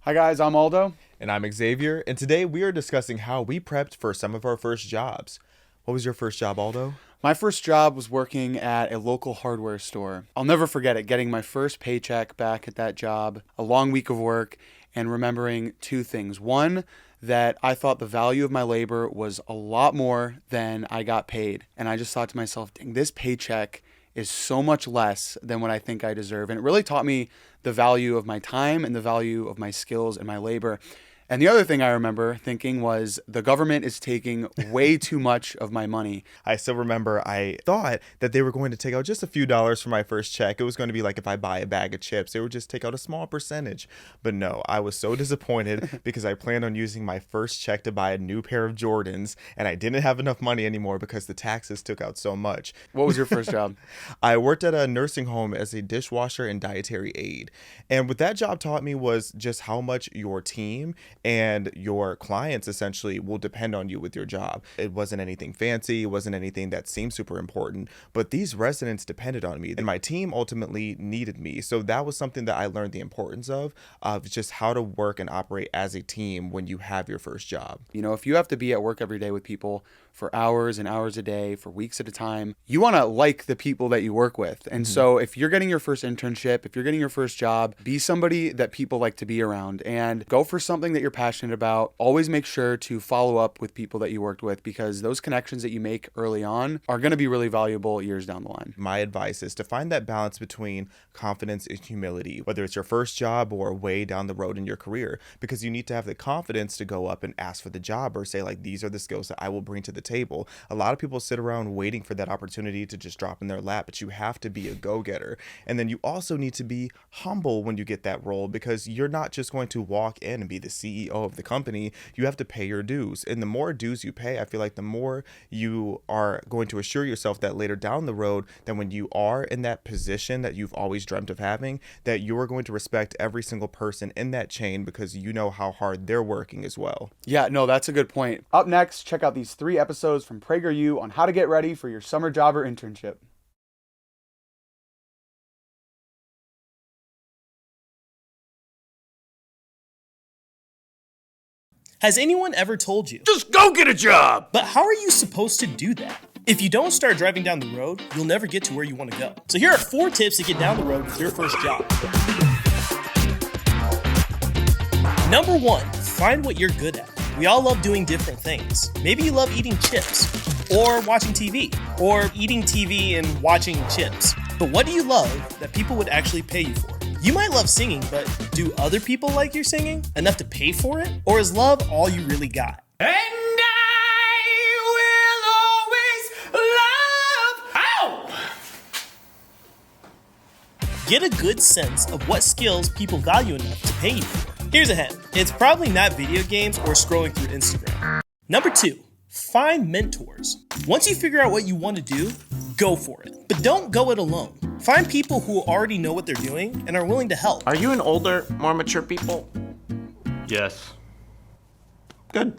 Hi guys, I'm Aldo. And I'm Xavier, and today we are discussing how we prepped for some of our first jobs. What was your first job, Aldo? My first job was working at a local hardware store. I'll never forget it, getting my first paycheck back at that job, a long week of work, and remembering two things. One, that I thought the value of my labor was a lot more than I got paid. And I just thought to myself, dang, this paycheck is so much less than what I think I deserve. And it really taught me the value of my time and the value of my skills and my labor. And the other thing I remember thinking was the government is taking way too much of my money. I still remember I thought that they were going to take out just a few dollars for my first check. It was going to be like if I buy a bag of chips, they would just take out a small percentage. But no, I was so disappointed because I planned on using my first check to buy a new pair of Jordans, and I didn't have enough money anymore because the taxes took out so much. What was your first job? I worked at a nursing home as a dishwasher and dietary aide. And what that job taught me was just how much your team and your clients essentially will depend on you with your job. It wasn't anything fancy. It wasn't anything that seemed super important, but these residents depended on me and my team ultimately needed me. So that was something that I learned the importance of just how to work and operate as a team when you have your first job. You know, if you have to be at work every day with people for hours and hours a day, for weeks at a time, you want to like the people that you work with. And so if you're getting your first internship, if you're getting your first job, be somebody that people like to be around and go for something that you're passionate about. Always make sure to follow up with people that you worked with because those connections that you make early on are going to be really valuable years down the line. My advice is to find that balance between confidence and humility, whether it's your first job or way down the road in your career, because you need to have the confidence to go up and ask for the job or say, like, these are the skills that I will bring to the table. A lot of people sit around waiting for that opportunity to just drop in their lap, but you have to be a go-getter. And then you also need to be humble when you get that role, because you're not just going to walk in and be the CEO of the company. You have to pay your dues. And the more dues you pay, I feel like the more you are going to assure yourself that later down the road, that when you are in that position that you've always dreamt of having, that you are going to respect every single person in that chain because you know how hard they're working as well. Yeah, no, that's a good point. Up next, check out these 3 episodes from PragerU on how to get ready for your summer job or internship. Has anyone ever told you, just go get a job? but how are you supposed to do that? If you don't start driving down the road, you'll never get to where you want to go. So here are 4 tips to get down the road with your first job. Number 1, find what you're good at. We all love doing different things. Maybe you love eating chips, or watching TV, or eating TV and watching chips. But what do you love that people would actually pay you for? You might love singing, but do other people like your singing enough to pay for it? Or is love all you really got? And I will always love. Ow! Get a good sense of what skills people value enough to pay you for. Here's a hint. It's probably not video games or scrolling through Instagram. Number 2, find mentors. Once you figure out what you want to do, go for it. But don't go it alone. Find people who already know what they're doing and are willing to help. Are you an older, more mature people? Yes. Good.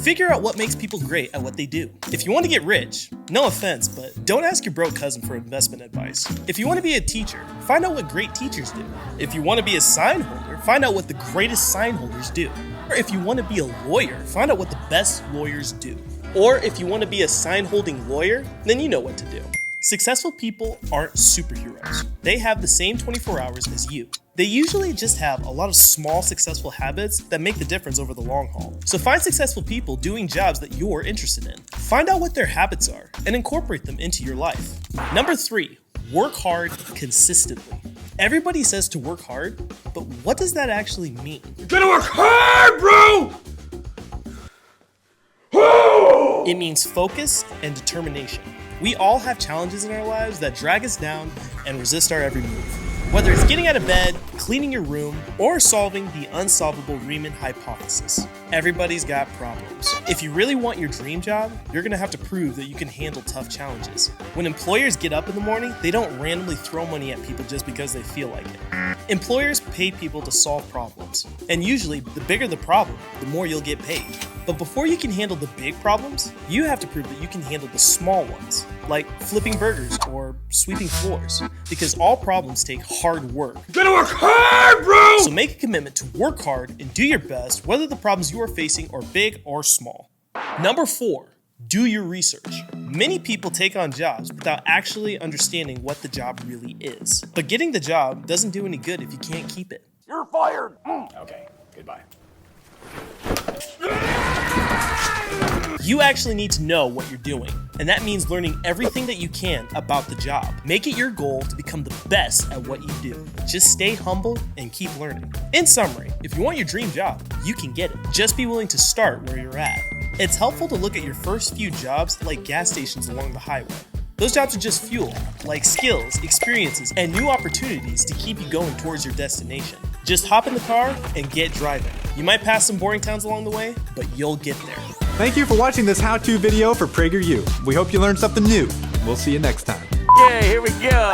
Figure out what makes people great at what they do. If you want to get rich, no offense, but don't ask your broke cousin for investment advice. If you want to be a teacher, find out what great teachers do. If you want to be a sign holder, find out what the greatest sign holders do. Or if you want to be a lawyer, find out what the best lawyers do. Or if you want to be a sign holding lawyer, then you know what to do. Successful people aren't superheroes. They have the same 24 hours as you. They usually just have a lot of small successful habits that make the difference over the long haul. So find successful people doing jobs that you're interested in. Find out what their habits are and incorporate them into your life. Number 3, work hard consistently. Everybody says to work hard, but what does that actually mean? You gotta work hard, bro! It means focus and determination. We all have challenges in our lives that drag us down and resist our every move. Whether it's getting out of bed, cleaning your room, or solving the unsolvable Riemann hypothesis, everybody's got problems. If you really want your dream job, you're gonna have to prove that you can handle tough challenges. When employers get up in the morning, they don't randomly throw money at people just because they feel like it. Employers pay people to solve problems, and usually the bigger the problem, the more you'll get paid. But before you can handle the big problems, you have to prove that you can handle the small ones, like flipping burgers or sweeping floors, because all problems take hard work. Gotta work hard, bro! So make a commitment to work hard and do your best, whether the problems you are facing are big or small. Number 4, do your research. Many people take on jobs without actually understanding what the job really is. But getting the job doesn't do any good if you can't keep it. You're fired. Okay, goodbye. You actually need to know what you're doing, and that means learning everything that you can about the job. Make it your goal to become the best at what you do. Just stay humble and keep learning. In summary, if you want your dream job, you can get it. Just be willing to start where you're at. It's helpful to look at your first few jobs like gas stations along the highway. Those jobs are just fuel, like skills, experiences, and new opportunities to keep you going towards your destination. Just hop in the car and get driving. You might pass some boring towns along the way, but you'll get there. Thank you for watching this how-to video for PragerU. We hope you learned something new. We'll see you next time. Yeah, here we go.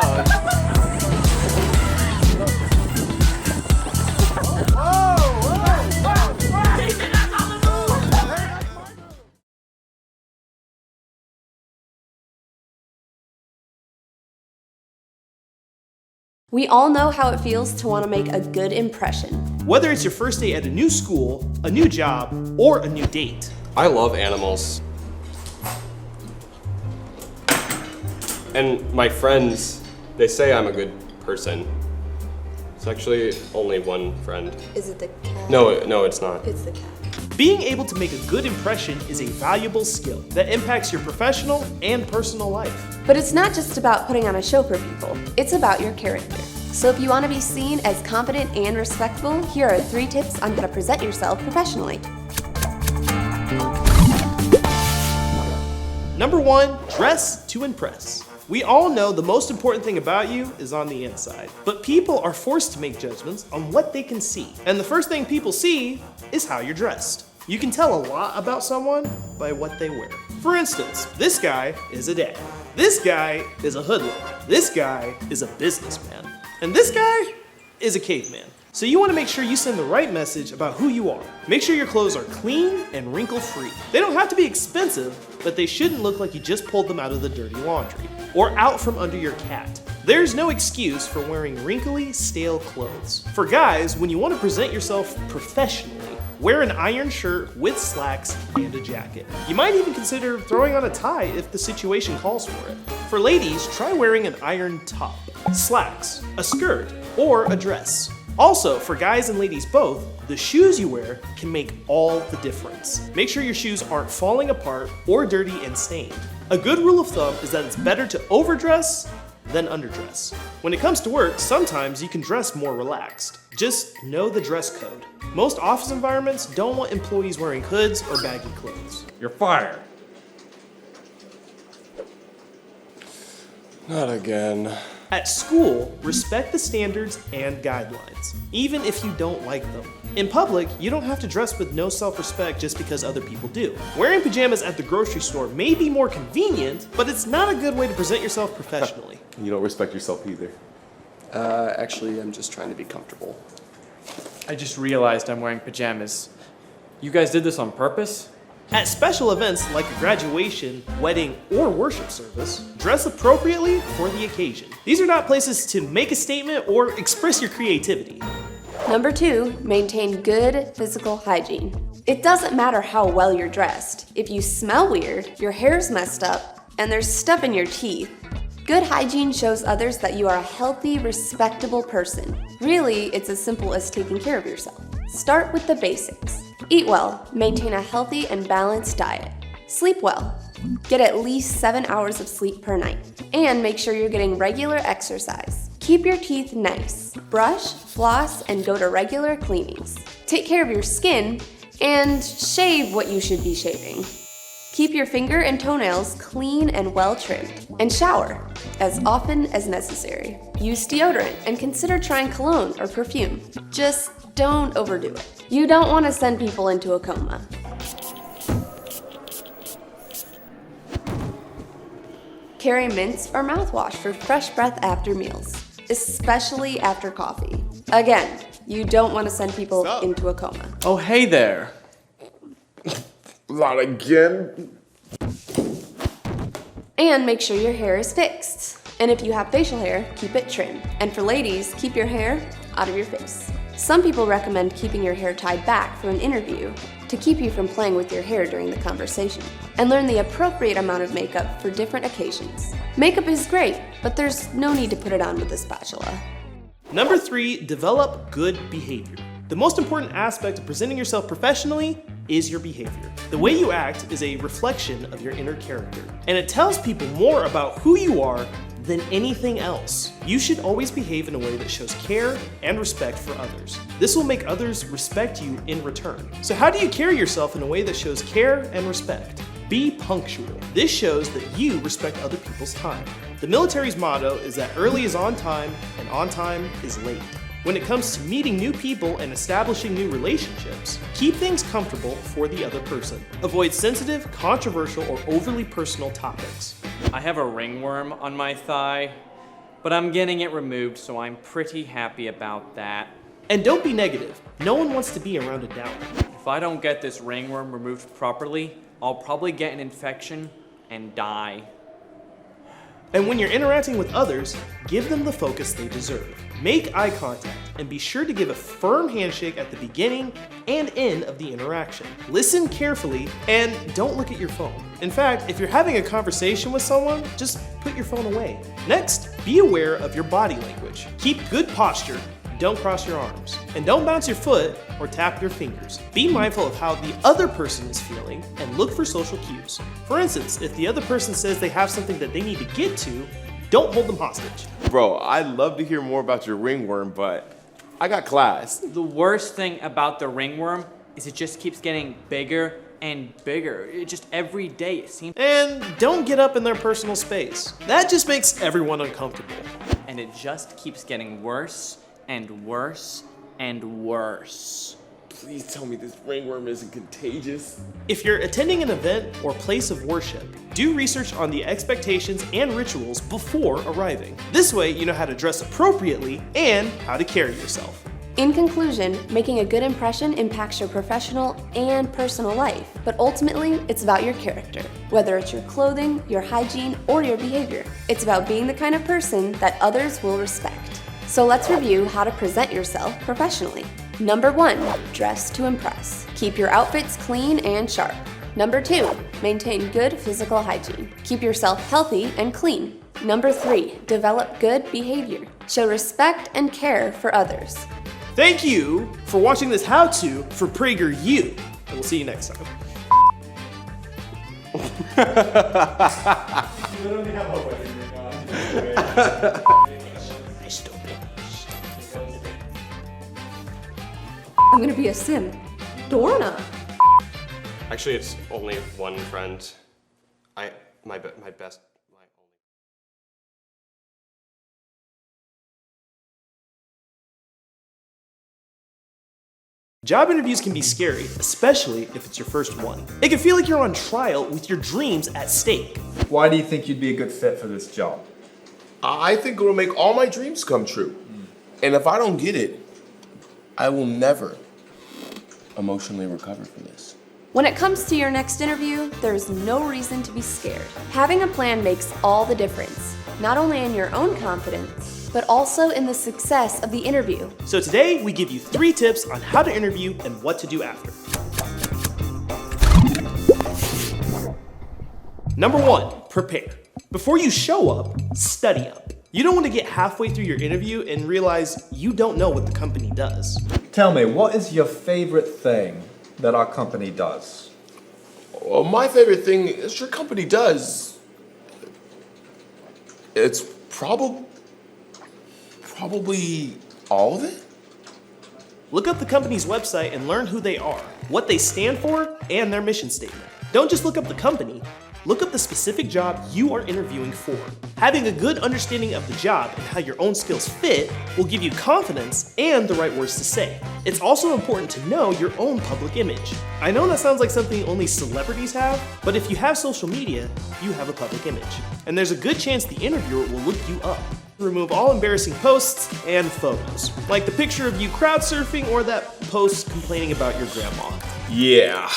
We all know how it feels to want to make a good impression. Whether it's your first day at a new school, a new job, or a new date. I love animals. And my friends, they say I'm a good person. It's actually only one friend. Is it the cat? No, it's not. It's the cat. Being able to make a good impression is a valuable skill that impacts your professional and personal life. But it's not just about putting on a show for people, it's about your character. So if you want to be seen as confident and respectful, here are 3 tips on how to present yourself professionally. Number 1, dress to impress. We all know the most important thing about you is on the inside, but people are forced to make judgments on what they can see. And the first thing people see is how you're dressed. You can tell a lot about someone by what they wear. For instance, this guy is a dad. This guy is a hoodlum. This guy is a businessman. And this guy is a caveman. So you want to make sure you send the right message about who you are. Make sure your clothes are clean and wrinkle-free. They don't have to be expensive, but they shouldn't look like you just pulled them out of the dirty laundry or out from under your cat. There's no excuse for wearing wrinkly, stale clothes. For guys, when you want to present yourself professionally, wear an iron shirt with slacks and a jacket. You might even consider throwing on a tie if the situation calls for it. For ladies, try wearing an iron top, slacks, a skirt, or a dress. Also, for guys and ladies both, the shoes you wear can make all the difference. Make sure your shoes aren't falling apart or dirty and stained. A good rule of thumb is that it's better to overdress than underdress. When it comes to work, sometimes you can dress more relaxed. Just know the dress code. Most office environments don't want employees wearing hoods or baggy clothes. You're fired. Not again. At school, respect the standards and guidelines, even if you don't like them. In public, you don't have to dress with no self-respect just because other people do. Wearing pajamas at the grocery store may be more convenient, but it's not a good way to present yourself professionally. You don't respect yourself either. Actually, I'm just trying to be comfortable. I just realized I'm wearing pajamas. You guys did this on purpose? At special events like a graduation, wedding, or worship service, dress appropriately for the occasion. These are not places to make a statement or express your creativity. Number 2, maintain good physical hygiene. It doesn't matter how well you're dressed. If you smell weird, your hair's messed up, and there's stuff in your teeth, good hygiene shows others that you are a healthy, respectable person. Really, it's as simple as taking care of yourself. Start with the basics. Eat well, maintain a healthy and balanced diet. Sleep well. Get at least 7 hours of sleep per night. And make sure you're getting regular exercise. Keep your teeth nice. Brush, floss, and go to regular cleanings. Take care of your skin and shave what you should be shaving. Keep your finger and toenails clean and well trimmed. And shower as often as necessary. Use deodorant and consider trying cologne or perfume. Just don't overdo it. You don't want to send people into a coma. Carry mints or mouthwash for fresh breath after meals, especially after coffee. Again, you don't want to send people into a coma. Oh, hey there. Not again. And make sure your hair is fixed. And if you have facial hair, keep it trim. And for ladies, keep your hair out of your face. Some people recommend keeping your hair tied back for an interview to keep you from playing with your hair during the conversation. And learn the appropriate amount of makeup for different occasions. Makeup is great, but there's no need to put it on with a spatula. Number 3, develop good behavior. The most important aspect of presenting yourself professionally is your behavior. The way you act is a reflection of your inner character, and it tells people more about who you are than anything else. You should always behave in a way that shows care and respect for others. This will make others respect you in return. So how do you carry yourself in a way that shows care and respect? Be punctual. This shows that you respect other people's time. The military's motto is that early is on time and on time is late. When it comes to meeting new people and establishing new relationships, keep things comfortable for the other person. Avoid sensitive, controversial, or overly personal topics. I have a ringworm on my thigh, but I'm getting it removed, so I'm pretty happy about that. And don't be negative. No one wants to be around a downer. If I don't get this ringworm removed properly, I'll probably get an infection and die. And when you're interacting with others, give them the focus they deserve. Make eye contact and be sure to give a firm handshake at the beginning and end of the interaction. Listen carefully and don't look at your phone. In fact, if you're having a conversation with someone, just put your phone away. Next, be aware of your body language. Keep good posture. Don't cross your arms. And don't bounce your foot or tap your fingers. Be mindful of how the other person is feeling and look for social cues. For instance, if the other person says they have something that they need to get to, don't hold them hostage. Bro, I'd love to hear more about your ringworm, but I got class. The worst thing about the ringworm is it just keeps getting bigger and bigger. It just every day it seems. And don't get up in their personal space. That just makes everyone uncomfortable. And it just keeps getting worse and worse and worse. Please tell me this ringworm isn't contagious. If you're attending an event or place of worship, do research on the expectations and rituals before arriving. This way, you know how to dress appropriately and how to carry yourself. In conclusion, making a good impression impacts your professional and personal life, but ultimately, it's about your character. Whether it's your clothing, your hygiene, or your behavior, it's about being the kind of person that others will respect. So let's review how to present yourself professionally. Number 1, dress to impress. Keep your outfits clean and sharp. Number 2, maintain good physical hygiene. Keep yourself healthy and clean. Number 3, develop good behavior. Show respect and care for others. Thank you for watching this how-to for PragerU, and we'll see you next time. I'm gonna be a sim. Dorna. Actually, it's only one friend. My best. Job interviews can be scary, especially if it's your first one. It can feel like you're on trial with your dreams at stake. Why do you think you'd be a good fit for this job? I think it'll make all my dreams come true. And if I don't get it, I will never emotionally recover from this. When it comes to your next interview, there's no reason to be scared. Having a plan makes all the difference, not only in your own confidence, but also in the success of the interview. So today, we give you 3 tips on how to interview and what to do after. Number 1, prepare. Before you show up, study up. You don't want to get halfway through your interview and realize you don't know what the company does. Tell me, what is your favorite thing that our company does? Well, my favorite thing is your company does. It's probably all of it? Look up the company's website and learn who they are, what they stand for, and their mission statement. Don't just look up the company. Look up the specific job you are interviewing for. Having a good understanding of the job and how your own skills fit will give you confidence and the right words to say. It's also important to know your own public image. I know that sounds like something only celebrities have, but if you have social media, you have a public image. And there's a good chance the interviewer will look you up. Remove all embarrassing posts and photos, like the picture of you crowd surfing or that post complaining about your grandma. Yeah,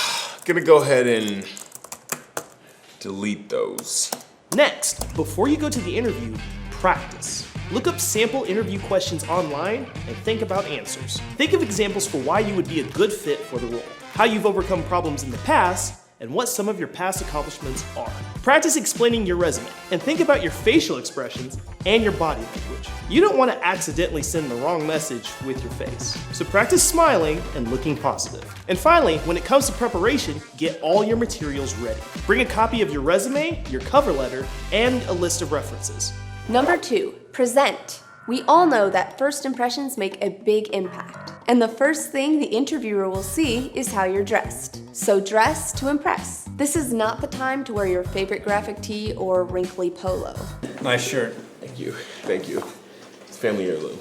gonna go ahead and delete those. Next, before you go to the interview, practice. Look up sample interview questions online and think about answers. Think of examples for why you would be a good fit for the role, how you've overcome problems in the past, and what some of your past accomplishments are. Practice explaining your resume and think about your facial expressions and your body language. You don't want to accidentally send the wrong message with your face. So practice smiling and looking positive. And finally, when it comes to preparation, get all your materials ready. Bring a copy of your resume, your cover letter, and a list of references. Number 2, present. We all know that first impressions make a big impact. And the first thing the interviewer will see is how you're dressed. So dress to impress. This is not the time to wear your favorite graphic tee or wrinkly polo. Nice shirt. Thank you. Thank you. It's family heirloom.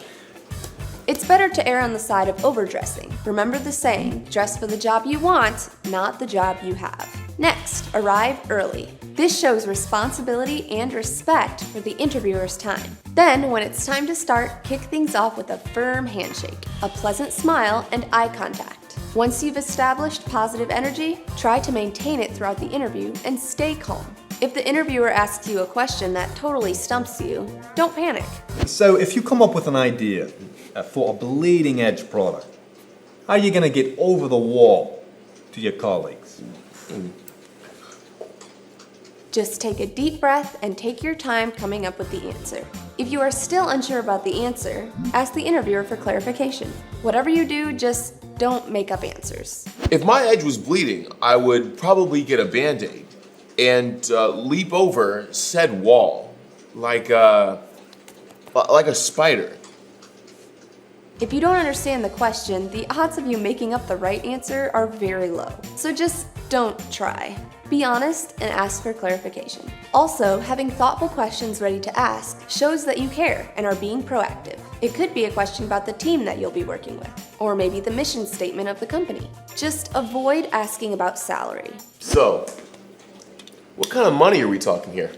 It's better to err on the side of overdressing. Remember the saying, dress for the job you want, not the job you have. Next, arrive early. This shows responsibility and respect for the interviewer's time. Then, when it's time to start, kick things off with a firm handshake, a pleasant smile, and eye contact. Once you've established positive energy, try to maintain it throughout the interview and stay calm. If the interviewer asks you a question that totally stumps you, don't panic. So if you come up with an idea for a bleeding edge product, how are you going to get over the wall to your colleagues? Just take a deep breath and take your time coming up with the answer. If you are still unsure about the answer, ask the interviewer for clarification. Whatever you do, just don't make up answers. If my edge was bleeding, I would probably get a Band-Aid and leap over said wall like a spider. If you don't understand the question, the odds of you making up the right answer are very low. So just don't try. Be honest and ask for clarification. Also, having thoughtful questions ready to ask shows that you care and are being proactive. It could be a question about the team that you'll be working with, or maybe the mission statement of the company. Just avoid asking about salary. So, what kind of money are we talking here?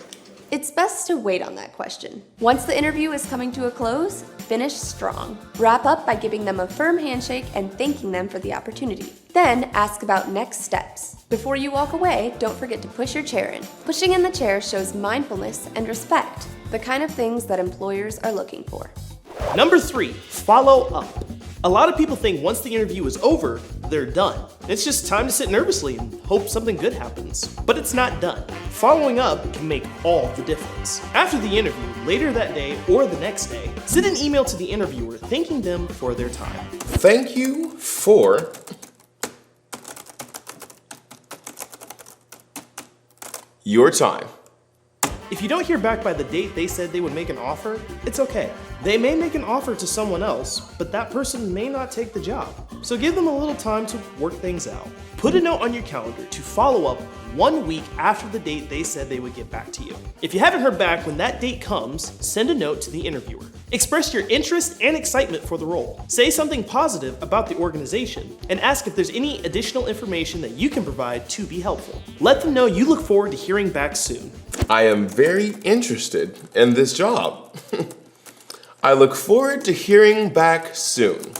It's best to wait on that question. Once the interview is coming to a close, finish strong. Wrap up by giving them a firm handshake and thanking them for the opportunity. Then ask about next steps. Before you walk away, don't forget to push your chair in. Pushing in the chair shows mindfulness and respect, the kind of things that employers are looking for. Number 3, follow up. A lot of people think once the interview is over, they're done. It's just time to sit nervously and hope something good happens. But it's not done. Following up can make all the difference. After the interview, later that day or the next day, send an email to the interviewer thanking them for their time. Thank you for your time. If you don't hear back by the date they said they would make an offer, it's okay. They may make an offer to someone else, but that person may not take the job. So give them a little time to work things out. Put a note on your calendar to follow up 1 week after the date they said they would get back to you. If you haven't heard back when that date comes, send a note to the interviewer. Express your interest and excitement for the role. Say something positive about the organization and ask if there's any additional information that you can provide to be helpful. Let them know you look forward to hearing back soon. I am very interested in this job. I look forward to hearing back soon.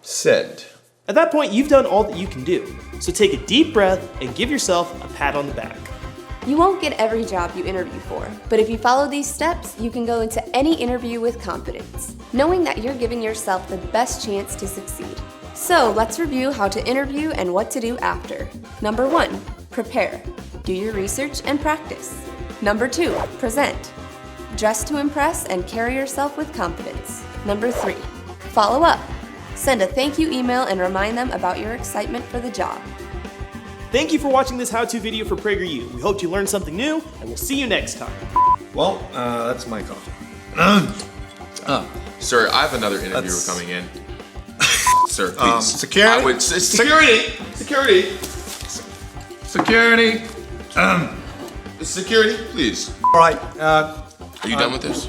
Send. At that point, you've done all that you can do. So take a deep breath and give yourself a pat on the back. You won't get every job you interview for, but if you follow these steps, you can go into any interview with confidence, knowing that you're giving yourself the best chance to succeed. So let's review how to interview and what to do after. Number 1, prepare. Do your research and practice. Number 2, present. Dress to impress and carry yourself with confidence. Number 3, follow up. Send a thank you email and remind them about your excitement for the job. Thank you for watching this how-to video for PragerU. We hope you learned something new, and we'll see you next time. Well, that's my coffee. Sir, I have another interviewer coming in. Sir, please. Security? Security! Security! Security. Security, please. All right. Are you done with this?